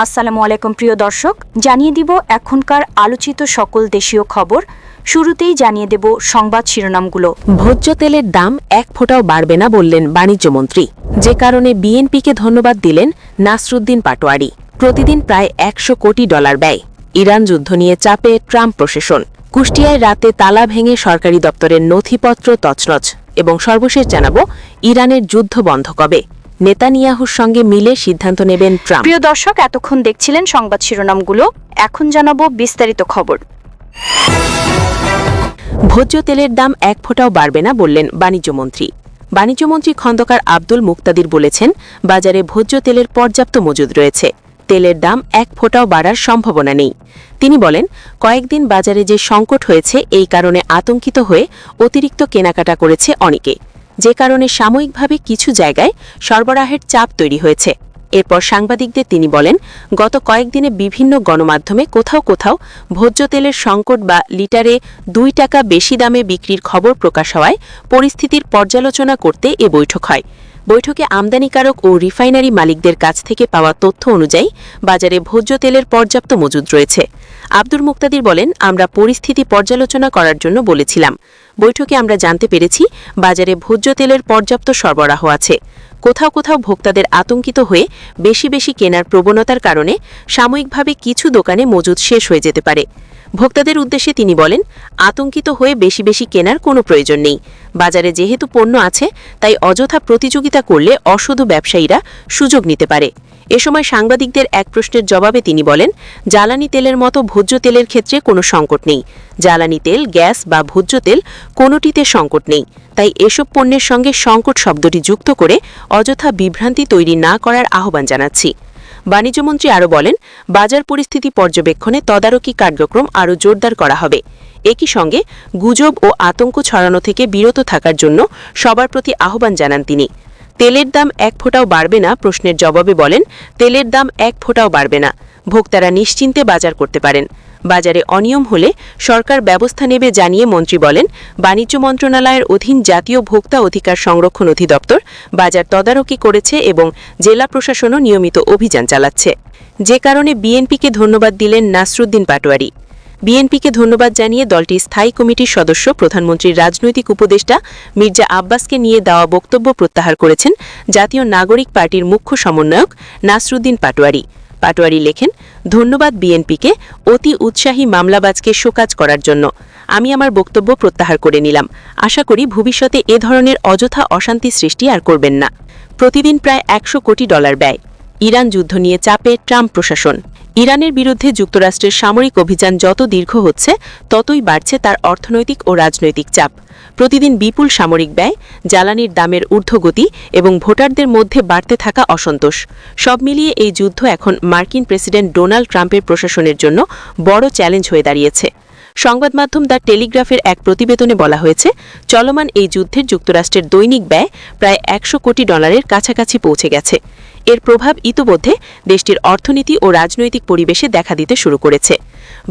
আসসালামু আলাইকুম প্রিয় দর্শক, জানিয়ে দিব এখনকার আলোচিত সকল দেশীয় খবর। শুরুতেই জানিয়ে দেব সংবাদ শিরোনামগুলো। ভোজ্য তেলের দাম এক ফোঁটাও বাড়বে না বললেন বাণিজ্যমন্ত্রী, যে কারণে বিএনপিকে ধন্যবাদ দিলেন নাসরুদ্দিন পাটোয়ারি। প্রতিদিন প্রায় ১০০ কোটি ডলার ব্যয়। ইরান যুদ্ধ নিয়ে চাপে ট্রাম্প প্রশাসন। কুষ্টিয়ায় রাতে তালা ভেঙে সরকারি দপ্তরের নথিপত্র তছনছ। এবং সর্বশেষ জানাব ইরানের যুদ্ধ বন্ধ কবে, নেতানিয়াহুর সঙ্গে মিলে সিদ্ধান্ত নেবেন ট্রাম্প। প্রিয় দর্শক, এতক্ষণ দেখছিলেন সংবাদ শিরোনামগুলো, এখন জানাবো বিস্তারিত খবর। ভোজ্য তেলের দাম এক ফোঁটাও বাড়বে না বললেন বাণিজ্যমন্ত্রী। বাণিজ্যমন্ত্রী খন্দকার আব্দুল মুক্তাদির বলেছেন, বাজারে ভোজ্য তেলের পর্যাপ্ত মজুদ রয়েছে, তেলের দাম এক ফোঁটাও বাড়ার সম্ভাবনা নেই। তিনি বলেন, কয়েকদিন বাজারে যে সংকট হয়েছে এই কারণে আতঙ্কিত হয়ে অতিরিক্ত কেনাকাটা করেছে অনেকে, যে কারণে সাময়িকভাবে কিছু জায়গায় সরবরাহের চাপ তৈরি হয়েছে। এরপর সাংবাদিকদের তিনি বলেন, গত কয়েকদিনে বিভিন্ন গণমাধ্যমে কোথাও কোথাও ভোজ্য তেলের সংকট বা লিটারে ২ টাকা বেশি দামে বিক্রির খবর প্রকাশ হওয়ায় পরিস্থিতির পর্যালোচনা করতে এ বৈঠক হয়। বৈঠকে আমদানিকারক ও রিফাইনারি মালিকদের কাছ থেকে পাওয়া তথ্য অনুযায়ী বাজারে ভোজ্য তেলের পর্যাপ্ত মজুদ রয়েছে। আব্দুল মুক্তাদির বলেন, আমরা পরিস্থিতি পর্যালোচনা করার জন্য বলেছিলাম। বৈঠকে আমরা জানতে পেরেছি বাজারে ভোজ্য তেলের পর্যাপ্ত সরবরাহ আছে। কোথাও কোথাও ভোক্তাদের আতঙ্কিত হয়ে বেশি বেশি কেনার প্রবণতার কারণে সাময়িকভাবে কিছু দোকানে মজুদ শেষ হয়ে যেতে পারে। ভোক্তাদের উদ্দেশ্যে তিনি বলেন, আতঙ্কিত হয়ে বেশি বেশি কেনার কোনো প্রয়োজন নেই। বাজারে যেহেতু পণ্য আছে তাই অযথা প্রতিযোগিতা করলে অসাধু ব্যবসায়ীরা সুযোগ নিতে পারে। এ সময় সাংবাদিকদের এক প্রশ্নের জবাবে তিনি বলেন, জ্বালানি তেলের মতো ভোজ্য তেলের ক্ষেত্রে কোনো সংকট নেই। জ্বালানি তেল, গ্যাস বা ভোজ্য তেল কোনোটিতে সংকট নেই। তাই এসব পণ্যের সঙ্গে সংকট শব্দটি যুক্ত করে অযথা বিভ্রান্তি তৈরি না করার আহ্বান জানাচ্ছি। বাণিজ্যমন্ত্রী আরও বলেন, বাজার পরিস্থিতি পর্যবেক্ষণে তদারকি কার্যক্রম আরও জোরদার করা হবে। একই সঙ্গে গুজব ও আতঙ্ক ছড়ানো থেকে বিরত থাকার জন্য সবার প্রতি আহ্বান জানান তিনি। তেলের দাম এক ফোঁটাও বাড়বে না প্রশ্নের জবাবে বলেন, তেলের দাম এক ফোঁটাও বাড়বে না। ভোক্তারা নিশ্চিন্তে বাজার করতে পারেন। বাজারে অনিয়ম হলে সরকার ব্যবস্থা নেবে জানিয়ে মন্ত্রী বলেন, বাণিজ্য মন্ত্রণালয়ের অধীন জাতীয় ভোক্তা অধিকার সংরক্ষণ অধিদপ্তর বাজার তদারকি করেছে এবং জেলা প্রশাসনও নিয়মিত অভিযান চালাচ্ছে। যে কারণে বিএনপিকে ধন্যবাদ দিলেন নাসরুদ্দিন পাটোয়ারি। বিএনপিকে ধন্যবাদ জানিয়ে দলটির স্থায়ী কমিটির সদস্য প্রধানমন্ত্রীর রাজনৈতিক উপদেষ্টা মির্জা আব্বাসকে নিয়ে দেওয়া বক্তব্য প্রত্যাহার করেছেন জাতীয় নাগরিক পার্টির মুখ্য সমন্বয়ক নাসরুদ্দিন পাটোয়ারি। পাটোয়ারি লেখেন, ধন্যবাদ বিএনপিকে অতি উৎসাহী মামলাবাজকে শোকাজ করার জন্য। আমি আমার বক্তব্য প্রত্যাহার করে নিলাম। আশা করি ভবিষ্যতে এ ধরনের অযথা অশান্তি সৃষ্টি আর করবেন না। প্রতিদিন প্রায় ১০০ কোটি ডলার ব্যয়। ইরান যুদ্ধ নিয়ে চাপে ট্রাম্প প্রশাসন। ইরানের বিরুদ্ধে যুক্তরাষ্ট্রের সামরিক অভিযান যত দীর্ঘ হচ্ছে ততই বাড়ছে তার অর্থনৈতিক ও রাজনৈতিক চাপ। প্রতিদিন বিপুল সামরিক ব্যয়, জ্বালানির দামের ঊর্ধ্বগতি এবং ভোটারদের মধ্যে বাড়তে থাকা অসন্তোষ, সব মিলিয়ে এই যুদ্ধ এখন মার্কিন প্রেসিডেন্ট ডোনাল্ড ট্রাম্পের প্রশাসনের জন্য বড় চ্যালেঞ্জ হয়ে দাঁড়িয়েছে। সংবাদ মাধ্যম দ্য টেলিগ্রাফের এক প্রতিবেদনে বলা হয়েছে, চলমান এই যুদ্ধের যুক্তরাষ্ট্রের দৈনিক ব্যয় প্রায় ১০০ কোটি ডলারের কাছাকাছি পৌঁছে গেছে। এর প্রভাব ইতোমধ্যে দেশটির অর্থনীতি ও রাজনৈতিক পরিবেশে দেখা দিতে শুরু করেছে।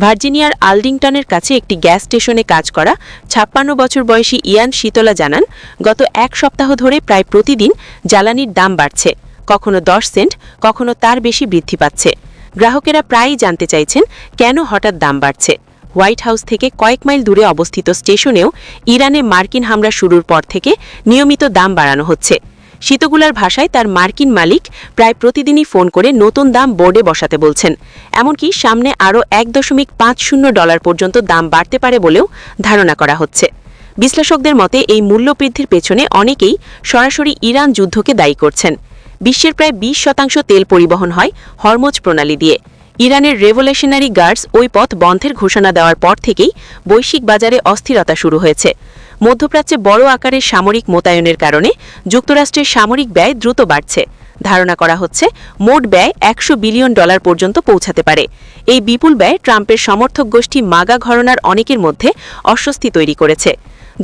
ভার্জিনিয়ার আর্লিংটনের কাছে একটি গ্যাস স্টেশনে কাজ করা ৫৬ বছর বয়সী ইয়ান শীতলা জানান, গত এক সপ্তাহ ধরে প্রায় প্রতিদিন জ্বালানির দাম বাড়ছে, কখনো ১০ সেন্ট, কখনো তার বেশি বৃদ্ধি পাচ্ছে। গ্রাহকেরা প্রায়ই জানতে চাইছেন কেন হঠাৎ দাম বাড়ছে। হোয়াইট হাউস থেকে কয়েক মাইল দূরে অবস্থিত স্টেশনেও ইরানে মার্কিন হামলা শুরুর পর থেকে নিয়মিত দাম বাড়ানো হচ্ছে। শীতগুলার ভাষায় তার মার্কিন মালিক প্রায় প্রতিদিনই ফোন করে নতুন দাম বোর্ডে বসাতে বলছেন। এমনকি সামনে আরও $1.50 পর্যন্ত দাম বাড়তে পারে বলেও ধারণা করা হচ্ছে। বিশ্লেষকদের মতে এই মূল্যবৃদ্ধির পেছনে অনেকেই সরাসরি ইরান যুদ্ধকে দায়ী করছেন। বিশ্বের প্রায় ২০% তেল পরিবহন হয় হরমুজ প্রণালী দিয়ে। ইরানের রেভলিউশনারি গার্ডস ওই পথ বন্ধের ঘোষণা দেওয়ার পর থেকেই বৈশ্বিক বাজারে অস্থিরতা শুরু হয়েছে। মধ্যপ্রাচ্যে বড় আকারের সামরিক মোতায়েনের কারণে যুক্তরাষ্ট্রের সামরিক ব্যয় দ্রুত বাড়ছে। ধারণা করা হচ্ছে মোট ব্যয় $১০০ বিলিয়ন পর্যন্ত পৌঁছাতে পারে। এই বিপুল ব্যয় ট্রাম্পের সমর্থক গোষ্ঠী মাগা ঘরানার অনেকের মধ্যে অস্বস্তি তৈরি করেছে।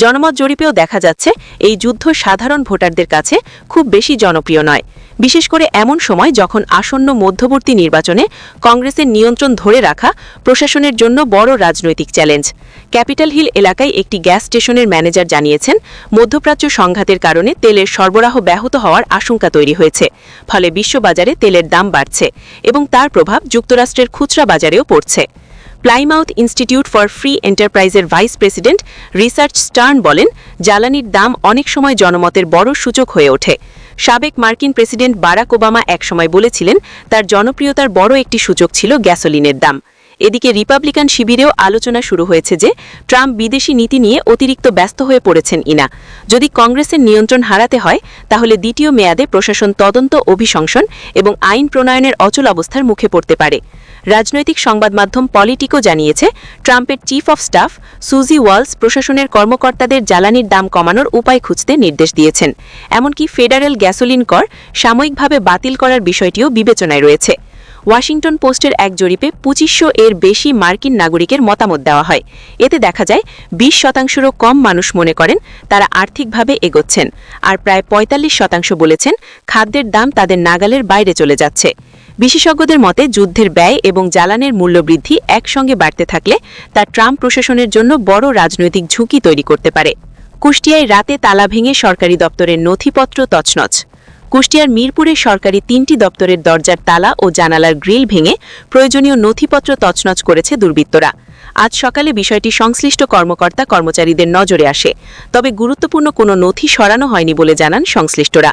জনমত জরিপেও দেখা যাচ্ছে এই যুদ্ধ সাধারণ ভোটারদের কাছে খুব বেশি জনপ্রিয় নয়, বিশেষ করে এমন সময় যখন আসন্ন মধ্যবর্তী নির্বাচনে কংগ্রেসের নিয়ন্ত্রণ ধরে রাখা প্রশাসনের জন্য বড় রাজনৈতিক চ্যালেঞ্জ। ক্যাপিটাল হিল এলাকায় একটি গ্যাস স্টেশনের ম্যানেজার জানিয়েছেন, মধ্যপ্রাচ্য সংঘাতের কারণে তেলের সরবরাহ ব্যাহত হওয়ার আশঙ্কা তৈরি হয়েছে, ফলে বিশ্ববাজারে তেলের দাম বাড়ছে এবং তার প্রভাব যুক্তরাষ্ট্রের খুচরা বাজারেও পড়ছে। প্লাইমাউথ ইনস্টিটিউট ফর ফ্রি এন্টারপ্রাইজের ভাইস প্রেসিডেন্ট রিসার্চ স্টার্ন বলেন, জ্বালানির দাম অনেক সময় জনমতের বড় সূচক হয়ে ওঠে। সাবেক মার্কিন প্রেসিডেন্ট বারাক ওবামা একসময় বলেছিলেন, তার জনপ্রিয়তার বড় একটি সূচক ছিল গ্যাসোলিনের দাম। এদিকে রিপাবলিকান শিবিরেও আলোচনা শুরু হয়েছে যে ট্রাম্প বিদেশি নীতি নিয়ে অতিরিক্ত ব্যস্ত হয়ে পড়েছেন ইনা। যদি কংগ্রেসের নিয়ন্ত্রণ হারাতে হয় তাহলে দ্বিতীয় মেয়াদে প্রশাসন তদন্ত, অভিশংসন এবং আইন প্রণয়নের অচল অবস্থার মুখে পড়তে পারে। রাজনৈতিক সংবাদ মাধ্যম পলিটিকো জানিয়েছে, ট্রাম্পের চিফ অফ স্টাফ সুজি ওয়ালস প্রশাসনের কর্মকর্তাদের জ্বালানির দাম কমানোর উপায় খুঁজতে নির্দেশ দিয়েছেন। এমনকি ফেডারেল গ্যাসোলিন কর সাময়িকভাবে বাতিল করার বিষয়টিও বিবেচনায় রয়েছে। ওয়াশিংটন পোস্টের এক জরিপে 2500 এর বেশি মার্কিন নাগরিকের মতামত দেওয়া হয়। এতে দেখা যায় 20%রও কম মানুষ মনে করেন তারা আর্থিকভাবে এগোচ্ছেন, আর প্রায় 45% বলেছেন খাদ্যের দাম তাদের নাগালের বাইরে চলে যাচ্ছে। বিশেষজ্ঞদের মতে যুদ্ধের ব্যয় এবং জ্বালানির মূল্যবৃদ্ধি একসঙ্গে বাড়তে থাকলে তা ট্রাম্প প্রশাসনের জন্য বড় রাজনৈতিক ঝুঁকি তৈরি করতে পারে। কুষ্টিয়ায় রাতে তালা ভেঙে সরকারি দপ্তরের নথিপত্র তছনছ। কুষ্টিয়ার মিরপুরে সরকারি 3টি দপ্তরের দরজার তালা ও জানালার গ্রিল ভেঙে প্রয়োজনীয় নথিপত্র তছনছ করেছে দুর্বৃত্তরা। আজ সকালে বিষয়টি সংশ্লিষ্ট কর্মকর্তা কর্মচারীদের নজরে আসে, তবে গুরুত্বপূর্ণ কোনো নথি সরানো হয়নি বলে জানান সংশ্লিষ্টরা।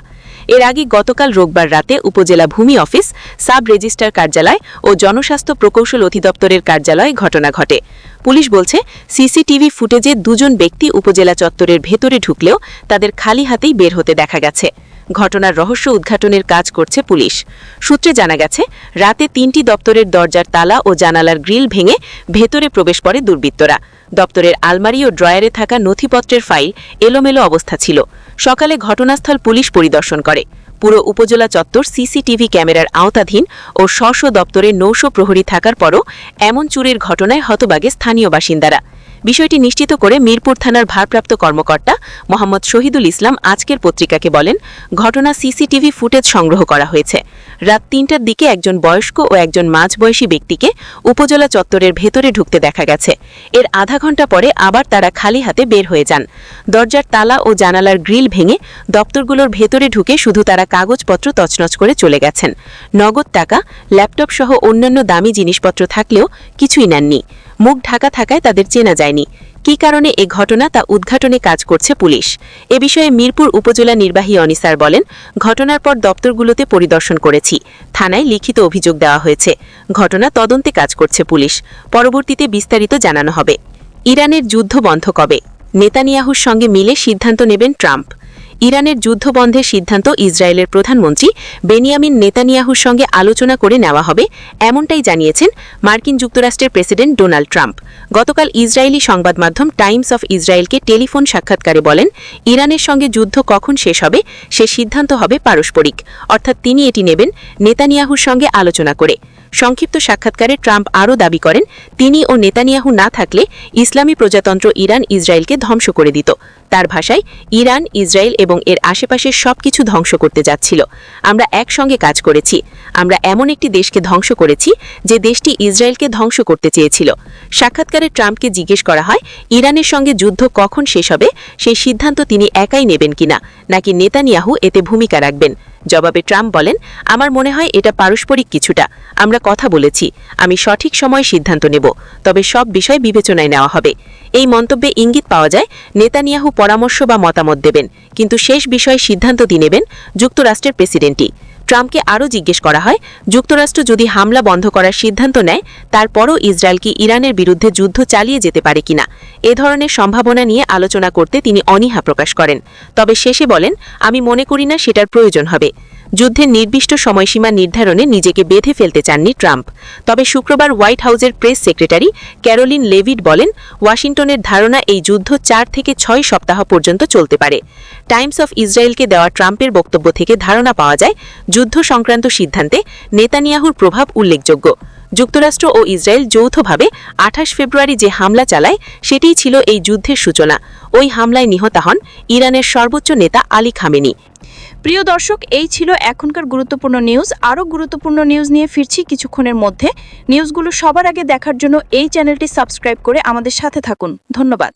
এর আগে গতকাল রোববার রাতে উপজেলা ভূমি অফিস, সাব রেজিস্ট্রার কার্যালয় ও জনস্বাস্থ্য প্রকৌশল অধিদপ্তরের কার্যালয়ে ঘটনা ঘটে। পুলিশ বলছে, সিসিটিভি ফুটেজে 2 জন ব্যক্তি উপজেলা চত্বরের ভেতরে ঢুকলেও তাদের খালি হাতেই বের হতে দেখা গেছে। ঘটনার রহস্য উদ্ঘাটনের কাজ করছে পুলিশ। সূত্রে জানা গেছে, রাতে 3টি দপ্তরের দরজার তালা ও জানালার গ্রিল ভেঙে ভেতরে প্রবেশ করে দুর্বৃত্তরা। দপ্তরের আলমারি ও ড্রয়ারে থাকা নথিপত্রের ফাইল এলোমেলো অবস্থা ছিল। সকালে ঘটনাস্থল পুলিশ পরিদর্শন করে। পুরো উপজেলা চত্বর সিসিটিভি ক্যামেরার আওতাধীন ও স্ব দপ্তরে 900 প্রহরী থাকার পরও এমন চুরির ঘটনায় হতবাগে স্থানীয় বাসিন্দারা। বিষয়টি নিশ্চিত করে মিরপুর থানার ভারপ্রাপ্ত কর্মকর্তা মোহাম্মদ শহীদুল ইসলাম আজকের পত্রিকাকে বলেন, ঘটনা সিসিটিভি ফুটেজ সংগ্রহ করা হয়েছে। রাত 3টার দিকে একজন বয়স্ক ও একজন মাঝবয়সী ব্যক্তিকে উপজেলা চত্বরের ভেতরে ঢুকতে দেখা গেছে। এর আধা ঘণ্টা পরে আবার তারা খালি হাতে বের হয়ে যান। দরজার তালা ও জানালার গ্রিল ভেঙে দপ্তরগুলোর ভেতরে ঢুকে শুধু তারা কাগজপত্র তছনছ করে চলে গেছেন। নগদ টাকা, ল্যাপটপ সহ অন্যান্য দামি জিনিসপত্র থাকলেও কিছুই নেননি। মুখ ঢাকা থাকায় তাদের চেনা যায়নি। কী কারণে এ ঘটনা তা উদ্ঘাটনে কাজ করছে পুলিশ। এ বিষয়ে মিরপুর উপজেলা নির্বাহী অনিসার বলেন, ঘটনার পর দপ্তরগুলোতে পরিদর্শন করেছি, থানায় লিখিত অভিযোগ দেওয়া হয়েছে। ঘটনা তদন্তে কাজ করছে পুলিশ। পরবর্তীতে বিস্তারিত জানানো হবে। ইরানের যুদ্ধ বন্ধ কবে? নেতানিয়াহুর সঙ্গে মিলে সিদ্ধান্ত নেবেন ট্রাম্প। ইরানের যুদ্ধ বন্ধের সিদ্ধান্ত ইসরায়েলের প্রধানমন্ত্রী বেনিয়ামিন নেতানিয়াহুর সঙ্গে আলোচনা করে নেওয়া হবে, এমনটাই জানিয়েছেন মার্কিন যুক্তরাষ্ট্রের প্রেসিডেন্ট ডোনাল্ড ট্রাম্প। গতকাল ইসরায়েলি সংবাদ মাধ্যম টাইমস অফ ইসরায়েলকে টেলিফোন সাক্ষাৎকারে বলেন, ইরানের সঙ্গে যুদ্ধ কখন শেষ হবে সে সিদ্ধান্ত হবে পারস্পরিক, অর্থাৎ তিনি এটি নেবেন নেতানিয়াহুর সঙ্গে আলোচনা করে। সংক্ষিপ্ত সাক্ষাৎকারে ট্রাম্প আরও দাবি করেন, তিনি ও নেতানিয়াহু না থাকলে ইসলামী প্রজাতন্ত্র ইরান ইসরায়েলকে ধ্বংস করে দিত। তার ভাষায়, ইরান, ইসরায়েল এবং এর আশেপাশের সবকিছু ধ্বংস করতে যাচ্ছিল। আমরা একসঙ্গে কাজ করেছি। আমরা এমন একটি দেশকে ধ্বংস করেছি যে দেশটি ইসরায়েলকে ধ্বংস করতে চেয়েছিল। সাক্ষাৎকারে ট্রাম্পকে জিজ্ঞেস করা হয়, ইরানের সঙ্গে যুদ্ধ কখন শেষ হবে সেই সিদ্ধান্ত তিনি একাই নেবেন কিনা, নাকি নেতানিয়াহু এতে ভূমিকা রাখবেন। জবাবে ট্রাম্প বলেন, আমার মনে হয় এটা পারস্পরিক কিছুটা। আমরা কথা বলেছি, আমি সঠিক সময়ে সিদ্ধান্ত নেব, তবে সব বিষয় বিবেচনায় নেওয়া হবে। এই মন্তব্যে ইঙ্গিত পাওয়া যায় নেতানিয়াহু পরামর্শ বা মতামত দেবেন, কিন্তু শেষ বিষয়ে সিদ্ধান্ত দিয়ে নেবেন যুক্তরাষ্ট্রের প্রেসিডেন্টই। ট্রাম্পকে আরও জিজ্ঞেস করা হয়, যুক্তরাষ্ট্র যদি হামলা বন্ধ করার সিদ্ধান্ত নেয় তারপরও ইসরায়েল কি ইরানের বিরুদ্ধে যুদ্ধ চালিয়ে যেতে পারে কিনা। এ ধরনের সম্ভাবনা নিয়ে আলোচনা করতে তিনি অনীহা প্রকাশ করেন, তবে শেষে বলেন, আমি মনে করি না সেটার প্রয়োজন হবে। যুদ্ধের নির্দিষ্ট সময়সীমা নির্ধারণে নিজেকে বেঁধে ফেলতে চাননি ট্রাম্প। তবে শুক্রবার হোয়াইট হাউসের প্রেস সেক্রেটারি ক্যারোলিন লেভিট বলেন, ওয়াশিংটনের ধারণা এই যুদ্ধ 4 থেকে 6 সপ্তাহ পর্যন্ত চলতে পারে। টাইমস অফ ইসরায়েলকে দেওয়া ট্রাম্পের বক্তব্য থেকে ধারণা পাওয়া যায়, যুদ্ধ সংক্রান্ত সিদ্ধান্তে নেতানিয়াহুর প্রভাব উল্লেখযোগ্য। যুক্তরাষ্ট্র ও ইসরায়েল যৌথভাবে ২৮ ফেব্রুয়ারি যে হামলা চালায় সেটিই ছিল এই যুদ্ধের সূচনা। ওই হামলায় নিহত হন ইরানের সর্বোচ্চ নেতা আলী খামেনি। প্রিয় দর্শক, এই ছিল এখনকার গুরুত্বপূর্ণ নিউজ। আরও গুরুত্বপূর্ণ নিউজ নিয়ে ফিরছি কিছুক্ষণের মধ্যে। নিউজগুলো সবার আগে দেখার জন্য এই চ্যানেলটি সাবস্ক্রাইব করে আমাদের সাথে থাকুন। ধন্যবাদ।